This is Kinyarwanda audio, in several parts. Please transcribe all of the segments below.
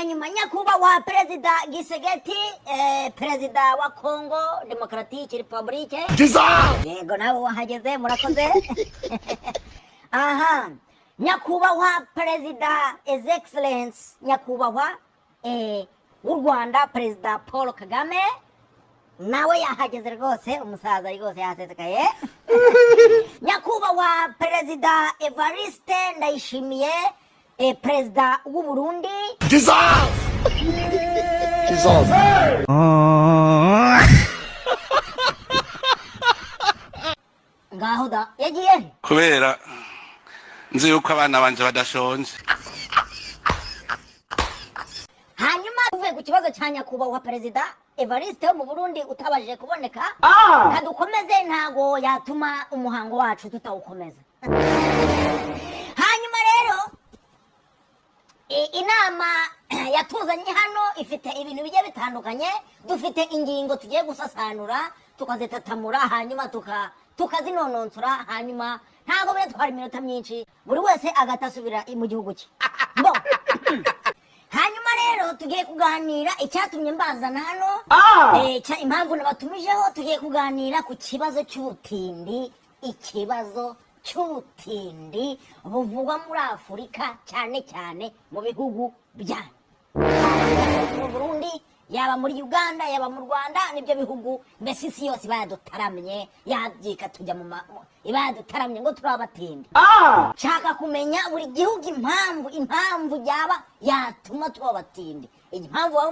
hanyuma nyakubahwa perezida Gisegeti perezida wa Congo Democratic Republic yego nawe wahageze murakoze aha nyakubahwa perezida His Excellence nyakubahwa w'u Rwanda perezida Paul Kagame nawe yahageze rwose umusaza rwose yasesekaye nyakubahwa perezida Evariste Ndayishimiye perezida w'u Burundi ngaho da yagiye kubera nzi yuko abana banje badashonje. hanyuma tuvuye ku kibazo cya nyakubahwa perezida Evariste wo mu Burundi utabajije kuboneka kadukomeze ntago yatuma umuhango wacu tutawukomeza. Hanyuma rero inama yatuzanye hano ifite ibintu bigiye bitandukanye, dufite ingingo tugiye gusasanura tukazitatamura hanyuma tukazinononsura hanyuma ntago bitwara iminota myinshi buri wese agatasubira mu gihugu cye. hanyuma rero tugiye kuganira icyatumye mbazana hano impamvu nabatumijeho tugiye kuganira ku kibazo cy'ubutindi, ikibazo cy'ubutindi buvugwa muri Afurika cyane cyane mu bihugu byanyu mu Burundi yaba muri Uganda yaba mu Rwanda nibyo bihugu mbese isi yose badutaramye yabyika tujya mu ibadutaramye ngo turabatindi. Nshaka kumenya buri gihugu impamvu yaba yatuma tubabatindi, impamvu waba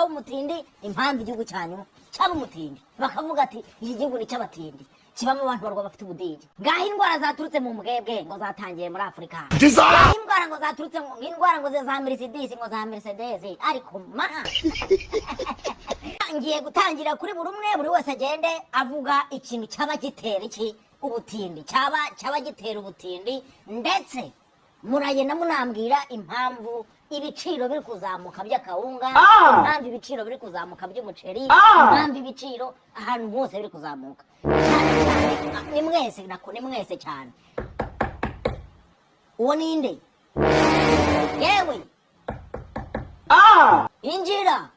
umutindi, impamvu igihugu cyanyu cyaba umutindi. Bakavuga ati iki gihugu ni cy'abatindi kibamo abantu barwa bafite ubudigi. Ngaho indwara zaturutse mu mbwebwe ngo zatangiye muri Afurika, ngaho indwara ngo zaturutse indwara ngo za Mercedes ngo za Mercedes ariko ngiye gutangira kuri buri wese agende avuga ikintu cyaba gitera iki ubutindi, cyaba gitera ubutindi, ndetse muragenda munambwira impamvu ibiciro biri kuzamuka by'akawunga, impamvu ibiciro biri kuzamuka by'umuceri, impamvu ibiciro ahantu hose biri kuzamuka cyane. Ni mwese cyane. Uwo ninde? Yewe injira